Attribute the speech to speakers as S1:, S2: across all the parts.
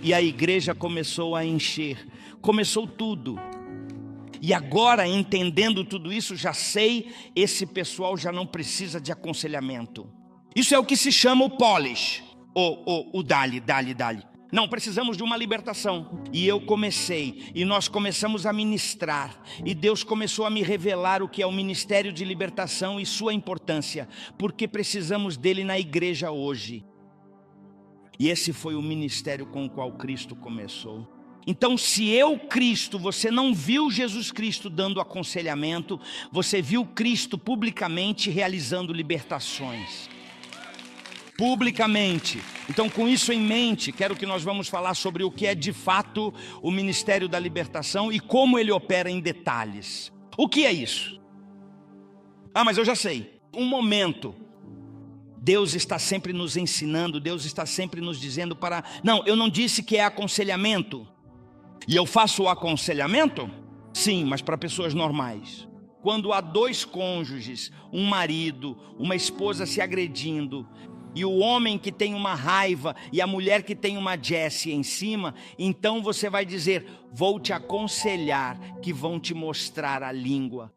S1: E a igreja começou a encher. Começou tudo. E agora, entendendo tudo isso, já sei, esse pessoal já não precisa de aconselhamento. Isso é o que se chama o polish. O dali. Não, precisamos de uma libertação. E eu comecei, e nós começamos a ministrar. E Deus começou a me revelar o que é o ministério de libertação e sua importância. Porque precisamos dele na igreja hoje. E esse foi o ministério com o qual Cristo começou. Então, se Cristo, você não viu Jesus Cristo dando aconselhamento, você viu Cristo publicamente realizando libertações. Publicamente. Então, com isso em mente, quero que nós vamos falar sobre o que é de fato o ministério da libertação e como ele opera em detalhes. O que é isso? Mas eu já sei. Um momento. Deus está sempre nos ensinando, Deus está sempre nos dizendo para... Não, eu não disse que é aconselhamento. E eu faço o aconselhamento? Sim, mas para pessoas normais. Quando há dois cônjuges, um marido, uma esposa se agredindo, e o homem que tem uma raiva e a mulher que tem uma Jessie em cima, então você vai dizer, vou te aconselhar, que vão te mostrar a língua.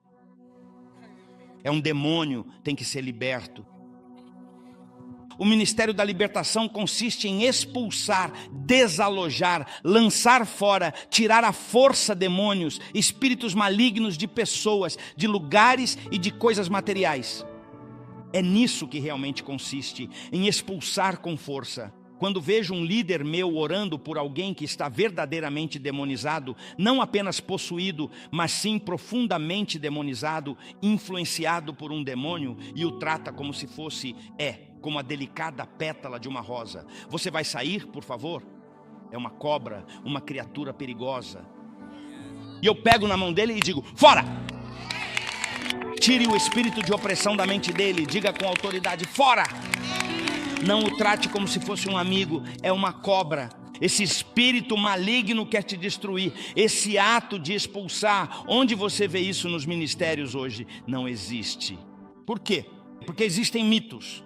S1: É um demônio, tem que ser liberto. O ministério da libertação consiste em expulsar, desalojar, lançar fora, tirar à força demônios, espíritos malignos de pessoas, de lugares e de coisas materiais. É nisso que realmente consiste, em expulsar com força. Quando vejo um líder meu orando por alguém que está verdadeiramente demonizado, não apenas possuído, mas sim profundamente demonizado, influenciado por um demônio, e o trata como se fosse, como a delicada pétala de uma rosa. Você vai sair, por favor? É uma cobra, uma criatura perigosa. E eu pego na mão dele e digo, fora! Tire o espírito de opressão da mente dele, diga com autoridade, fora! Não o trate como se fosse um amigo, é uma cobra. Esse espírito maligno quer te destruir. Esse ato de expulsar, onde você vê isso nos ministérios hoje? Não existe. Por quê? Porque existem mitos.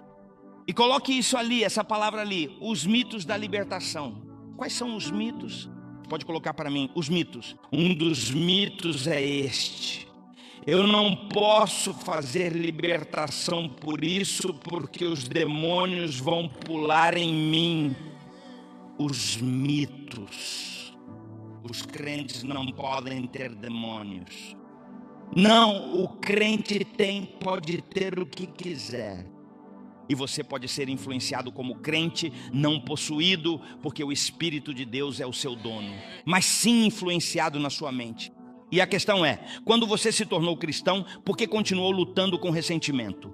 S1: E coloque isso ali, essa palavra ali, os mitos da libertação. Quais são os mitos? Pode colocar para mim, os mitos. Um dos mitos é este. Eu não posso fazer libertação por isso, porque os demônios vão pular em mim. Os mitos. Os crentes não podem ter demônios. Não, o crente pode ter o que quiser. E você pode ser influenciado como crente, não possuído, porque o Espírito de Deus é o seu dono. Mas sim influenciado na sua mente. E a questão é, quando você se tornou cristão, por que continuou lutando com ressentimento?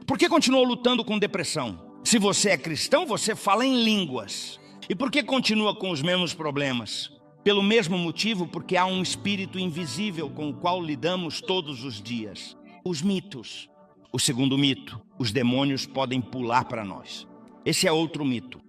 S1: Por que continuou lutando com depressão? Se você é cristão, você fala em línguas. E por que continua com os mesmos problemas? Pelo mesmo motivo, porque há um espírito invisível com o qual lidamos todos os dias. Os mitos. O segundo mito, os demônios podem pular para nós. Esse é outro mito.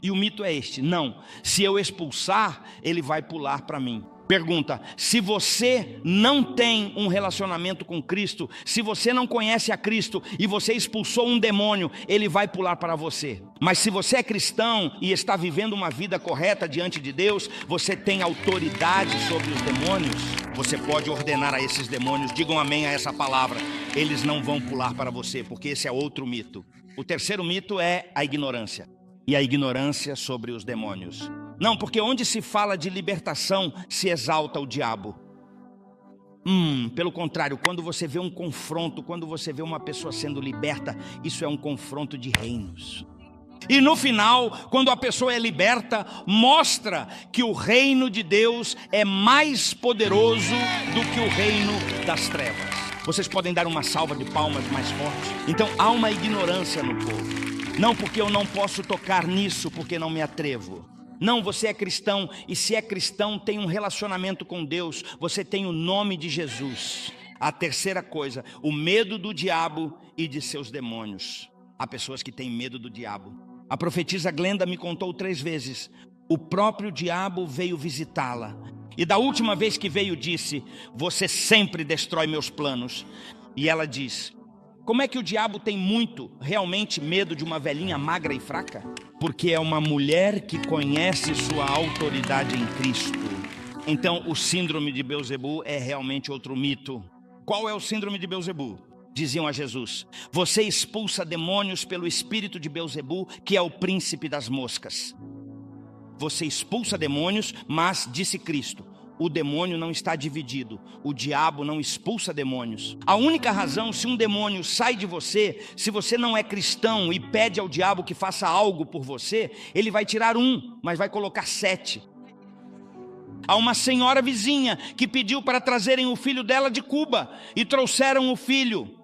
S1: E o mito é este, não, se eu expulsar, ele vai pular para mim. Pergunta, se você não tem um relacionamento com Cristo, se você não conhece a Cristo e você expulsou um demônio, ele vai pular para você. Mas se você é cristão e está vivendo uma vida correta diante de Deus, você tem autoridade sobre os demônios, você pode ordenar a esses demônios, digam amém a essa palavra, eles não vão pular para você, porque esse é outro mito. O terceiro mito é a ignorância, e a ignorância sobre os demônios. Não, porque onde se fala de libertação, se exalta o diabo. Pelo contrário, quando você vê um confronto, quando você vê uma pessoa sendo liberta, isso é um confronto de reinos. E no final, quando a pessoa é liberta, mostra que o reino de Deus é mais poderoso do que o reino das trevas. Vocês podem dar uma salva de palmas mais forte? Então há uma ignorância no povo. Não porque eu não posso tocar nisso, porque não me atrevo. Não, você é cristão, e se é cristão, tem um relacionamento com Deus, você tem o nome de Jesus. A terceira coisa, o medo do diabo e de seus demônios. Há pessoas que têm medo do diabo. A profetisa Glenda me contou 3 vezes, o próprio diabo veio visitá-la. E da última vez que veio disse, você sempre destrói meus planos. E ela diz, Como é que o diabo tem realmente medo de uma velhinha magra e fraca? Porque é uma mulher que conhece sua autoridade em Cristo. Então, o síndrome de Beelzebu é realmente outro mito. Qual é o síndrome de Beelzebu? Diziam a Jesus: você expulsa demônios pelo espírito de Beelzebu, que é o príncipe das moscas. Você expulsa demônios, mas, disse Cristo, o demônio não está dividido. O diabo não expulsa demônios. A única razão, se um demônio sai de você, se você não é cristão e pede ao diabo que faça algo por você, ele vai tirar um, mas vai colocar 7. Há uma senhora vizinha que pediu para trazerem o filho dela de Cuba e trouxeram o filho.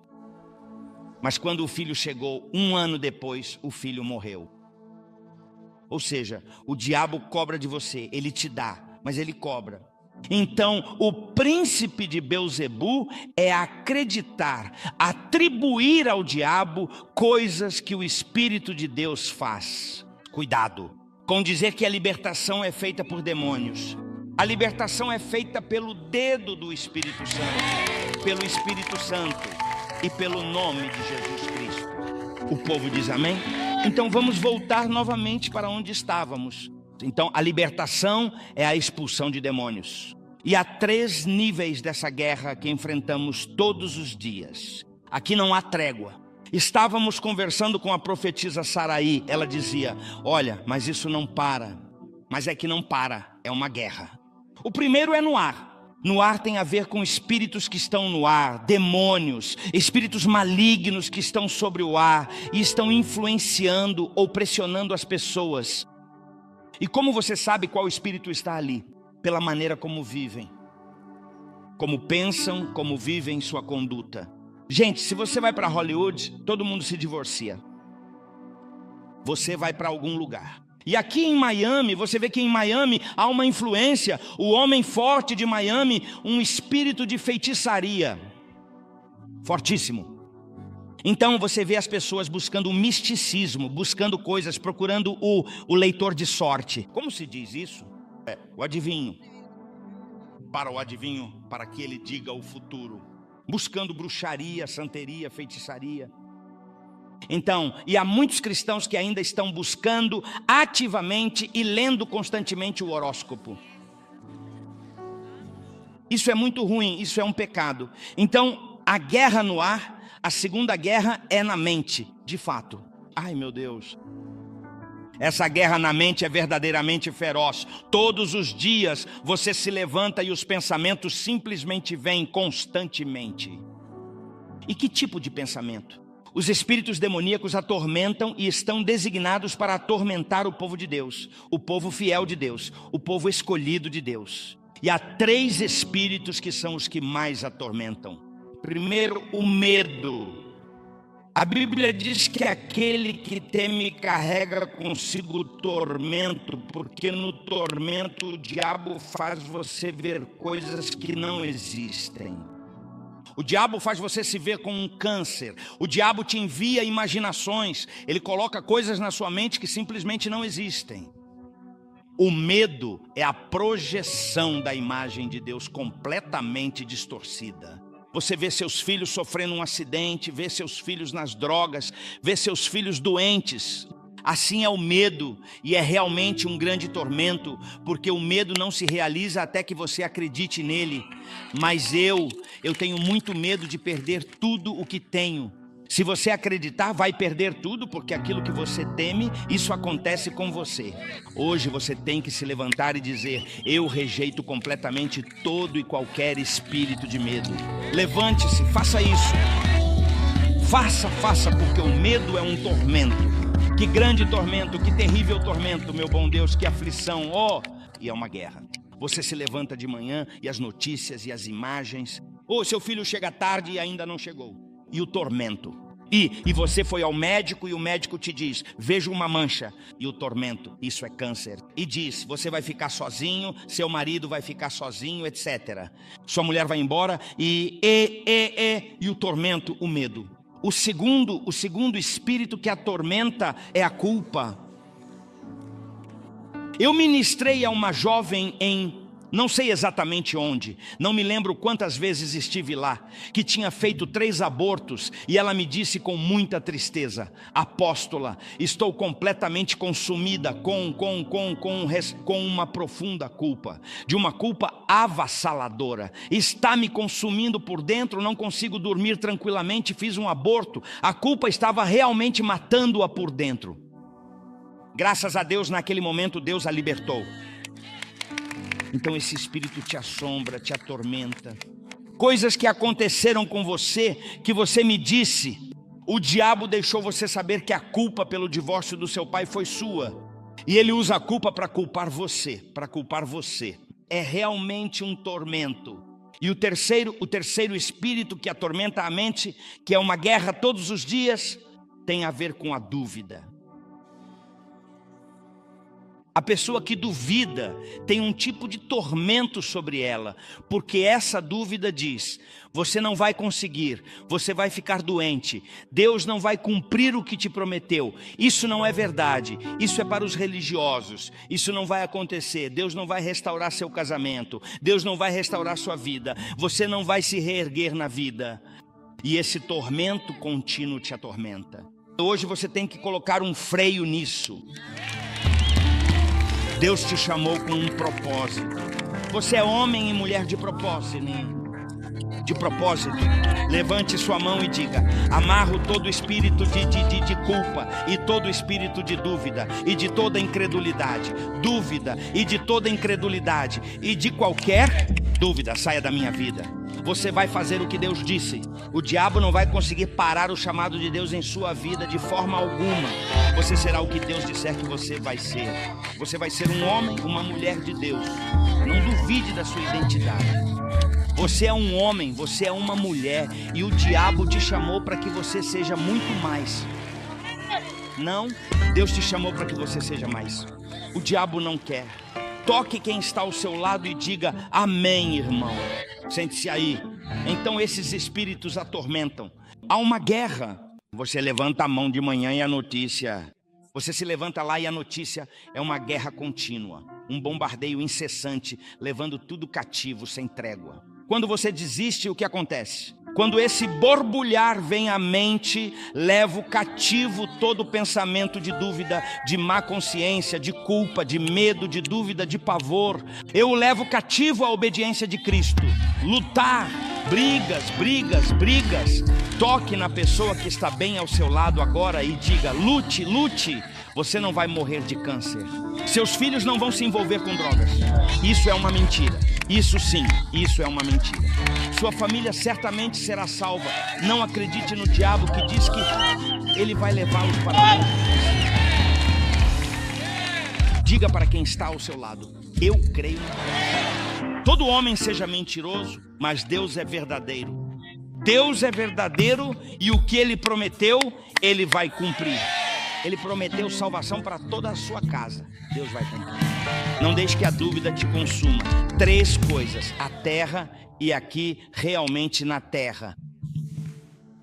S1: Mas quando o filho chegou, 1 ano depois, o filho morreu. Ou seja, o diabo cobra de você, ele te dá, mas ele cobra. Então, o príncipe de Beelzebu é acreditar, atribuir ao diabo coisas que o Espírito de Deus faz. Cuidado com dizer que a libertação é feita por demônios. A libertação é feita pelo dedo do Espírito Santo, pelo Espírito Santo e pelo nome de Jesus Cristo. O povo diz amém? Então vamos voltar novamente para onde estávamos. Então a libertação é a expulsão de demônios. E há 3 níveis dessa guerra que enfrentamos todos os dias. Aqui não há trégua. Estávamos conversando com a profetisa Saraí. Ela dizia: olha, mas isso não para. Mas é que não para, é uma guerra. O primeiro é no ar. No ar tem a ver com espíritos que estão no ar, demônios, espíritos malignos que estão sobre o ar e estão influenciando ou pressionando as pessoas. E como você sabe qual espírito está ali? Pela maneira como vivem, como pensam, como vivem sua conduta. Gente, se você vai para Hollywood, todo mundo se divorcia. Você vai para algum lugar. E aqui em Miami, você vê que em Miami há uma influência. O homem forte de Miami, um espírito de feitiçaria fortíssimo. Então você vê as pessoas buscando o misticismo, buscando coisas, procurando o leitor de sorte. Como se diz isso? O adivinho. Para o adivinho, para que ele diga o futuro. Buscando bruxaria, santeria, feitiçaria. Então, e há muitos cristãos que ainda estão buscando ativamente e lendo constantemente o horóscopo. Isso é muito ruim, isso é um pecado. Então, a guerra no ar, a segunda guerra é na mente, de fato. Ai, meu Deus. Essa guerra na mente é verdadeiramente feroz. Todos os dias você se levanta e os pensamentos simplesmente vêm constantemente. E que tipo de pensamento? Os espíritos demoníacos atormentam e estão designados para atormentar o povo de Deus, o povo fiel de Deus, o povo escolhido de Deus. E há 3 espíritos que são os que mais atormentam. Primeiro, o medo. A Bíblia diz que aquele que teme carrega consigo o tormento, porque no tormento o diabo faz você ver coisas que não existem. O diabo faz você se ver com um câncer. O diabo te envia imaginações. Ele coloca coisas na sua mente que simplesmente não existem. O medo é a projeção da imagem de Deus completamente distorcida. Você vê seus filhos sofrendo um acidente, vê seus filhos nas drogas, vê seus filhos doentes. Assim é o medo, e é realmente um grande tormento, porque o medo não se realiza até que você acredite nele. Mas eu tenho muito medo de perder tudo o que tenho. Se você acreditar, vai perder tudo, porque aquilo que você teme, isso acontece com você. Hoje você tem que se levantar e dizer: eu rejeito completamente todo e qualquer espírito de medo. Levante-se, faça isso. Faça, porque o medo é um tormento. Que grande tormento, que terrível tormento, meu bom Deus, que aflição, e é uma guerra. Você se levanta de manhã e as notícias e as imagens, seu filho chega tarde e ainda não chegou, e o tormento. E você foi ao médico e o médico te diz: veja uma mancha, e o tormento, isso é câncer. E diz: você vai ficar sozinho, seu marido vai ficar sozinho, etc. Sua mulher vai embora e o tormento, o medo. O segundo espírito que atormenta é a culpa. Eu ministrei a uma jovem em Não sei exatamente onde, não me lembro quantas vezes estive lá, que tinha feito 3 abortos, e ela me disse com muita tristeza: apóstola, estou completamente consumida com uma profunda culpa, de uma culpa avassaladora, está me consumindo por dentro, não consigo dormir tranquilamente, fiz um aborto, a culpa estava realmente matando-a por dentro. Graças a Deus, naquele momento Deus a libertou. Então esse espírito te assombra, te atormenta. Coisas que aconteceram com você, que você me disse, o diabo deixou você saber que a culpa pelo divórcio do seu pai foi sua. E ele usa a culpa para culpar você, É realmente um tormento. E o terceiro espírito que atormenta a mente, que é uma guerra todos os dias, tem a ver com a dúvida. A pessoa que duvida tem um tipo de tormento sobre ela, porque essa dúvida diz: você não vai conseguir, você vai ficar doente, Deus não vai cumprir o que te prometeu, isso não é verdade, isso é para os religiosos, isso não vai acontecer, Deus não vai restaurar seu casamento, Deus não vai restaurar sua vida, você não vai se reerguer na vida. E esse tormento contínuo te atormenta. Hoje você tem que colocar um freio nisso. Deus te chamou com um propósito. Você é homem e mulher de propósito, né? De propósito. Levante sua mão e diga: amarro todo espírito de culpa, e todo espírito de dúvida, e de toda incredulidade. Dúvida e de toda incredulidade, e de qualquer dúvida, saia da minha vida. Você vai fazer o que Deus disse. O diabo não vai conseguir parar o chamado de Deus em sua vida de forma alguma. Você será o que Deus disser que você vai ser. Você vai ser um homem, uma mulher de Deus. Não duvide da sua identidade. Você é um homem, você é uma mulher, e o diabo te chamou para que você seja muito mais. Não, Deus te chamou para que você seja mais. O diabo não quer. Toque quem está ao seu lado e diga: amém, irmão. Sente-se aí. Então esses espíritos atormentam. Há uma guerra. Você levanta a mão de manhã e a notícia... Você se levanta lá e a notícia é uma guerra contínua. Um bombardeio incessante, levando tudo cativo, sem trégua. Quando você desiste, o que acontece? Quando esse borbulhar vem à mente, levo cativo todo pensamento de dúvida, de má consciência, de culpa, de medo, de dúvida, de pavor. Eu levo cativo a obediência de Cristo. Lutar, brigas. Toque na pessoa que está bem ao seu lado agora e diga: lute. Você não vai morrer de câncer. Seus filhos não vão se envolver com drogas. Isso é uma mentira. Isso sim, isso é uma mentira. Sua família certamente será salva. Não acredite no diabo que diz que ele vai levá-los para lá. Diga para quem está ao seu lado: eu creio. Todo homem seja mentiroso, mas Deus é verdadeiro. Deus é verdadeiro e o que Ele prometeu, Ele vai cumprir. Ele prometeu salvação para toda a sua casa. Deus vai cumprir. Não deixe que a dúvida te consuma. 3 coisas: a terra, e aqui realmente na terra.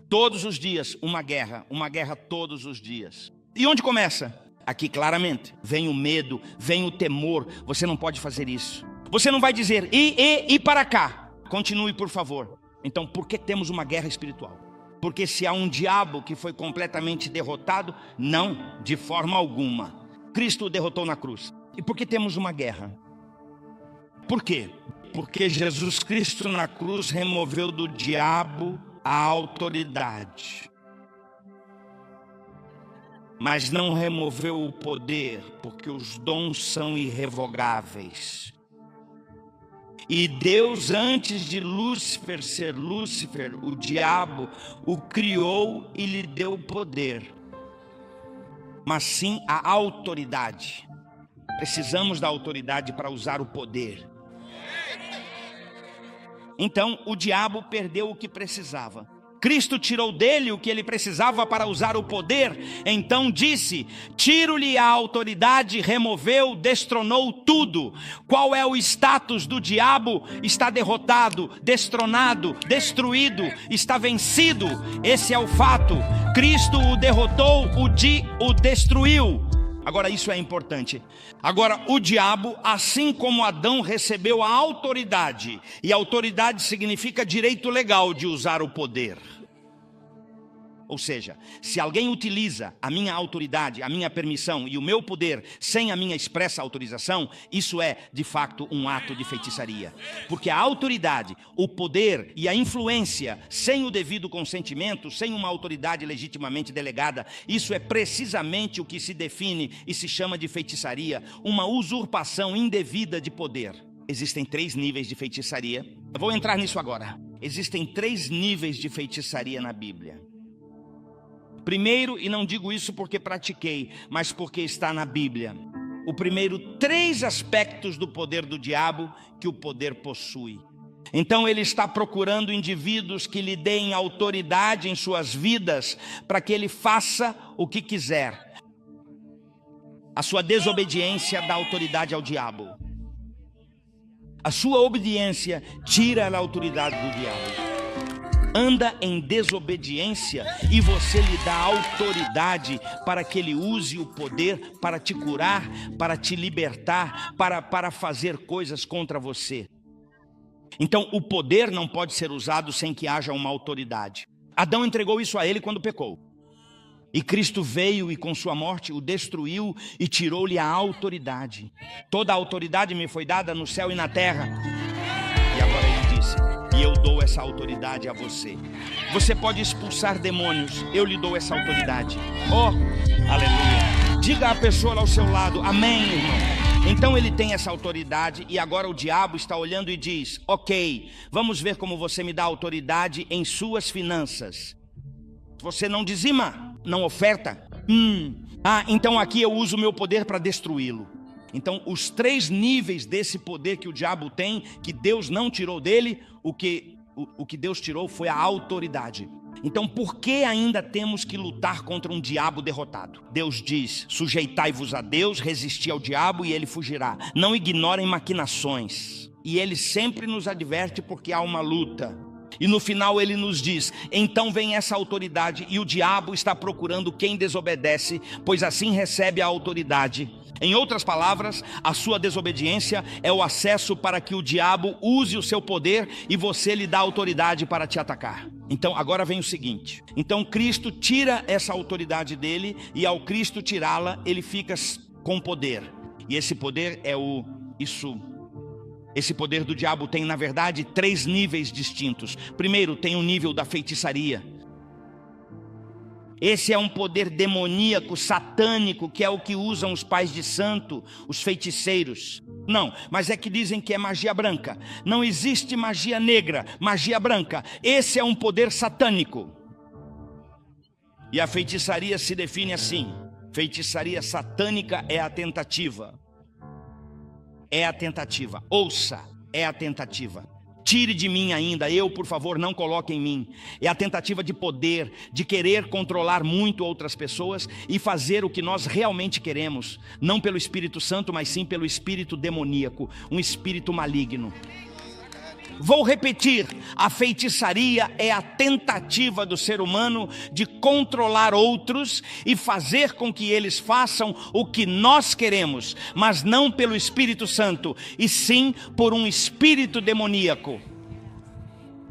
S1: Todos os dias uma guerra todos os dias. E onde começa? Aqui claramente. Vem o medo, vem o temor. Você não pode fazer isso. Você não vai dizer: e para cá. Continue, por favor. Então, por que temos uma guerra espiritual? Porque se há um diabo que foi completamente derrotado, não, de forma alguma. Cristo o derrotou na cruz. E por que temos uma guerra? Por quê? Porque Jesus Cristo na cruz removeu do diabo a autoridade. Mas não removeu o poder, porque os dons são irrevogáveis. E Deus, antes de Lúcifer ser Lúcifer, o diabo o criou e lhe deu poder, mas sim a autoridade. Precisamos da autoridade para usar o poder. Então o diabo perdeu o que precisava. Cristo tirou dele o que ele precisava para usar o poder. Então disse: tiro-lhe a autoridade, removeu, destronou tudo. Qual é o status do diabo? Está derrotado, destronado, destruído, está vencido. Esse é o fato. Cristo o derrotou, o destruiu. Agora isso é importante. Agora o diabo, assim como Adão recebeu a autoridade, e autoridade significa direito legal de usar o poder. Ou seja, se alguém utiliza a minha autoridade, a minha permissão e o meu poder sem a minha expressa autorização, isso é, de fato, um ato de feitiçaria. Porque a autoridade, o poder e a influência sem o devido consentimento, sem uma autoridade legitimamente delegada, isso é precisamente o que se define e se chama de feitiçaria, uma usurpação indevida de poder. Existem 3 níveis de feitiçaria. Eu vou entrar nisso agora. Existem 3 níveis de feitiçaria na Bíblia. Primeiro, e não digo isso porque pratiquei, mas porque está na Bíblia. O primeiro, 3 aspectos do poder do diabo que o poder possui. Então ele está procurando indivíduos que lhe deem autoridade em suas vidas para que ele faça o que quiser. A sua desobediência dá autoridade ao diabo. A sua obediência tira a autoridade do diabo. Anda em desobediência e você lhe dá autoridade para que ele use o poder para te curar, para te libertar, para fazer coisas contra você. Então o poder não pode ser usado sem que haja uma autoridade. Adão entregou isso a ele quando pecou. E Cristo veio e com sua morte o destruiu e tirou-lhe a autoridade. Toda a autoridade me foi dada no céu e na terra. E agora ele disse: e eu dou essa autoridade a você. Você pode expulsar demônios, eu lhe dou essa autoridade. Oh, aleluia. Diga à pessoa ao seu lado: amém, irmão. Então ele tem essa autoridade e agora o diabo está olhando e diz: ok, vamos ver como você me dá autoridade em suas finanças. Você não dizima, não oferta. Então aqui eu uso o meu poder para destruí-lo. Então os 3 níveis desse poder que o diabo tem, que Deus não tirou dele, o que Deus tirou foi a autoridade. Então por que ainda temos que lutar contra um diabo derrotado? Deus diz: sujeitai-vos a Deus, resisti ao diabo e ele fugirá. Não ignorem maquinações. E ele sempre nos adverte porque há uma luta. E no final ele nos diz: então vem essa autoridade e o diabo está procurando quem desobedece, pois assim recebe a autoridade. Em outras palavras, a sua desobediência é o acesso para que o diabo use o seu poder e você lhe dá autoridade para te atacar. Então agora vem o seguinte: então Cristo tira essa autoridade dele e ao Cristo tirá-la, ele fica com poder. E esse poder é Esse poder do diabo tem, na verdade, 3 níveis distintos. Primeiro, tem o nível da feitiçaria. Esse é um poder demoníaco, satânico, que é o que usam os pais de santo, os feiticeiros. Não, mas é que dizem que é magia branca. Não existe magia negra, magia branca. Esse é um poder satânico. E a feitiçaria se define assim: feitiçaria satânica é a tentativa. É a tentativa, ouça, é a tentativa. Tire de mim ainda, por favor, não coloque em mim. É a tentativa de poder, de querer controlar muito outras pessoas e fazer o que nós realmente queremos. Não pelo Espírito Santo, mas sim pelo espírito demoníaco, um espírito maligno. Vou repetir: a feitiçaria é a tentativa do ser humano de controlar outros e fazer com que eles façam o que nós queremos, mas não pelo Espírito Santo, e sim por um espírito demoníaco.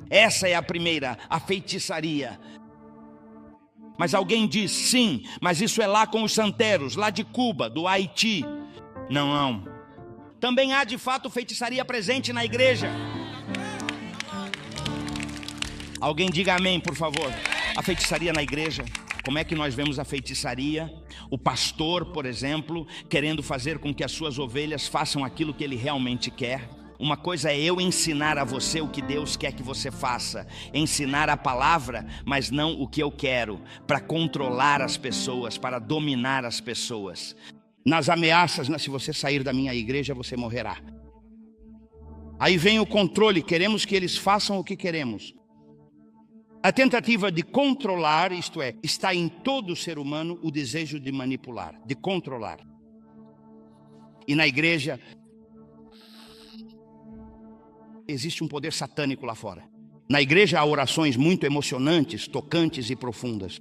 S1: Essa é a primeira, a feitiçaria. Mas alguém diz: sim, mas isso é lá com os santeros, lá de Cuba, do Haiti. Não. Também há de fato feitiçaria presente na igreja. Alguém diga amém, por favor. A feitiçaria na igreja. Como é que nós vemos a feitiçaria? O pastor, por exemplo, querendo fazer com que as suas ovelhas façam aquilo que ele realmente quer. Uma coisa é eu ensinar a você o que Deus quer que você faça, ensinar a palavra, mas não o que eu quero, para controlar as pessoas, para dominar as pessoas. Nas ameaças, se você sair da minha igreja, você morrerá. Aí vem o controle, queremos que eles façam o que queremos. A tentativa de controlar, isto é, está em todo ser humano o desejo de manipular, de controlar. E na igreja existe um poder satânico lá fora. Na igreja há orações muito emocionantes, tocantes e profundas.